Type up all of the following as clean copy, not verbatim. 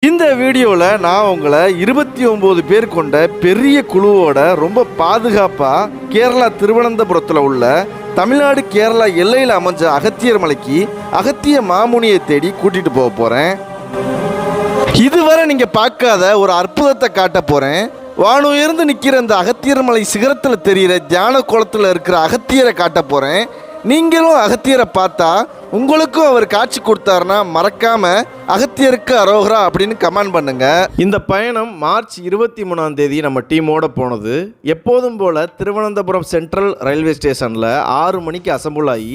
இந்த வீடியோவில் நான் உங்களை 29 பேர் கொண்ட பெரிய குழுவோட ரொம்ப பாதுகாப்பாக கேரளா திருவனந்தபுரத்தில் உள்ள தமிழ்நாடு கேரளா எல்லையில் அமைஞ்ச அகத்தியர் மலைக்கு அகத்திய மாமுனியை தேடி கூட்டிகிட்டு போக போகிறேன். இதுவரை நீங்கள் பார்க்காத ஒரு அற்புதத்தை காட்ட போகிறேன். வானுயர்ந்து நிற்கிற அந்த அகத்தியர் மலை சிகரத்தில் தெரிகிற தியான கோலத்தில் இருக்கிற அகத்தியரை காட்ட போகிறேன். நீங்களும் அகத்தியரை பார்த்தா உங்களுக்கும் அவர் காட்சி கொடுத்தாருன்னா மறக்காம அகத்தியருக்கு அரோகரா அப்படின்னு கமெண்ட் பண்ணுங்க. இந்த பயணம் மார்ச் 23ஆம் தேதி நம்ம டீமோட போனது. எப்போதும் போல திருவனந்தபுரம் சென்ட்ரல் ரயில்வே ஸ்டேஷனில் 6 மணிக்கு அசம்பிள் ஆகி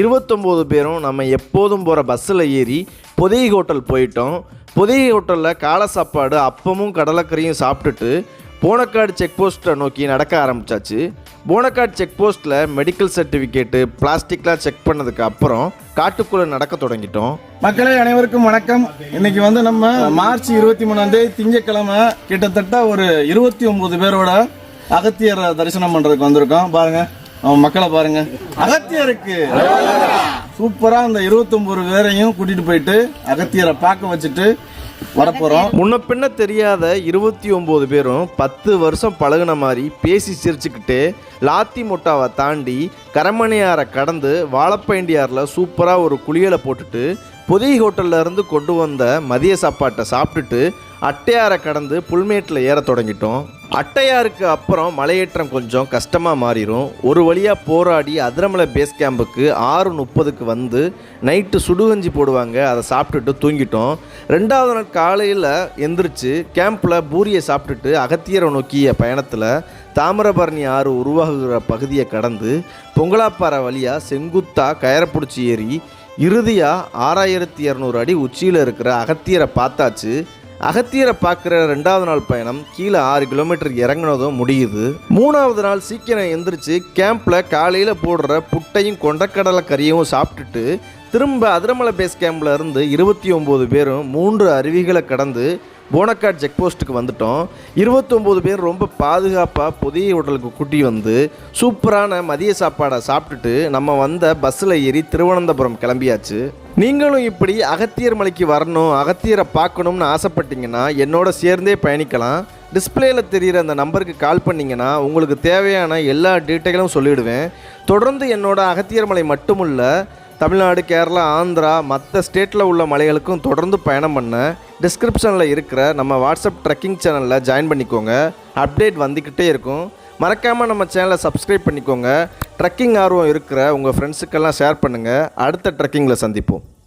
29 பேரும் நம்ம எப்போதும் போகிற பஸ்ஸில் ஏறி பொதிகை ஹோட்டல் போயிட்டோம். பொதிகை ஹோட்டலில் காலை சாப்பாடு அப்பமும் கடலைக்கறியும் சாப்பிட்டுட்டு போனக்காடு செக் போஸ்ட்டை நோக்கி நடக்க ஆரம்பித்தாச்சு. போனக்காடு செக் போஸ்ட்டில் மெடிக்கல் சர்டிஃபிகேட்டு பிளாஸ்டிக்லாம் செக் பண்ணதுக்கு அப்புறம் காட்டுக்குள்ளே நடக்க தொடங்கிட்டோம். மக்களே அனைவருக்கும் வணக்கம். இன்னைக்கு நம்ம மார்ச் 23ஆம் தேதி திங்கட்கிழமை கிட்டத்தட்ட ஒரு 29 பேரோட அகத்தியர் தரிசனம் பண்றதுக்கு வந்திருக்கோம். பாருங்க மக்களை பாருங்க. அகத்தியருக்கு சூப்பரா அந்த 29 பேரையும் கூட்டிட்டு போயிட்டு அகத்தியரை பார்க்க வச்சுட்டு வரப்போறோம். முன்ன பின்ன தெரியாத 29 பேரும் 10 வருஷம் பழகுன மாதிரி பேசி சிரிச்சுக்கிட்டு லாத்தி முட்டாவை தாண்டி கரமணியாரை கடந்து வாழப்பைண்டியாரில் சூப்பராக ஒரு குளியலை போட்டுட்டு பொதிகை ஹோட்டலில் இருந்து கொண்டு வந்த மதிய சாப்பாட்டை சாப்பிட்டுட்டு அட்டையாரை கடந்து புல்மேட்டில் ஏற தொடங்கிட்டோம். அட்டையாருக்கு அப்புறம் மலையேற்றம் கொஞ்சம் கஷ்டமாக மாறிடும். ஒரு வழியாக போராடி அதிரமலை பேஸ் கேம்புக்கு 6:30க்கு வந்து நைட்டு சுடுகஞ்சி போடுவாங்க, அதை சாப்பிட்டுட்டு தூங்கிட்டோம். 2வது நாள் காலையில் எந்திரிச்சு கேம்பில் பூரியை சாப்பிட்டுட்டு அகத்தியரை நோக்கிய பயணத்தில் தாமிரபரணி ஆறு உருவாகுகிற பகுதியை கடந்து பொங்கலாப்பாறை வழியாக செங்குத்தா கயரப்பிடிச்சி ஏறி இறுதியாக 6200 அடி உச்சியில் இருக்கிற அகத்தியரை பார்த்தாச்சு. அகத்தியரை பார்க்குற 2வது நாள் பயணம் கீழே 6 கிலோமீட்டர் இறங்கினதும் முடியுது. 3வது நாள் சீக்கிரம் எந்திரிச்சு கேம்பில் காலையில் போடுற புட்டையும் கொண்டக்கடலை கறியும் சாப்பிட்டுட்டு திரும்ப அதிரமலை பேஸ் கேம்பில் இருந்து 29 பேரும் 3 அருவிகளை கடந்து போனக்காடு செக் போஸ்ட்டுக்கு வந்துட்டோம். 29 பேர் ரொம்ப பாதுகாப்பாக பொதிகை ஹோட்டலுக்கு கூட்டி வந்து சூப்பரான மதிய சாப்பாடை சாப்பிட்டுட்டு நம்ம வந்த பஸ்ஸில் ஏறி திருவனந்தபுரம் கிளம்பியாச்சு. நீங்களும் இப்படி அகத்தியர் மலைக்கு வரணும், அகத்தியரை பார்க்கணும்னு ஆசைப்பட்டீங்கன்னா என்னோட சேர்ந்தே பயணிக்கலாம். டிஸ்பிளேயில் தெரிகிற அந்த நம்பருக்கு கால் பண்ணிங்கன்னா உங்களுக்கு தேவையான எல்லா டீட்டெயிலும் சொல்லிவிடுவேன். தொடர்ந்து என்னோட அகத்தியர் மலை மட்டுமில்ல, தமிழ்நாடு, கேரளா, ஆந்திரா மற்ற ஸ்டேட்டில் உள்ள மலைகளுக்கும் தொடர்ந்து பயணம் பண்ண டிஸ்கிரிப்ஷனில் இருக்கிற நம்ம வாட்ஸ்அப் ட்ரெக்கிங் சேனலில் ஜாயின் பண்ணிக்கோங்க. அப்டேட் வந்துக்கிட்டே இருக்கும். மறக்காமல் நம்ம சேனலை சப்ஸ்கிரைப் பண்ணிக்கோங்க. ட்ரெக்கிங் ஆர்வம் இருக்கிற உங்கள் ஃப்ரெண்ட்ஸுக்கெல்லாம் ஷேர் பண்ணுங்கள். அடுத்த ட்ரெக்கிங்கில் சந்திப்போம்.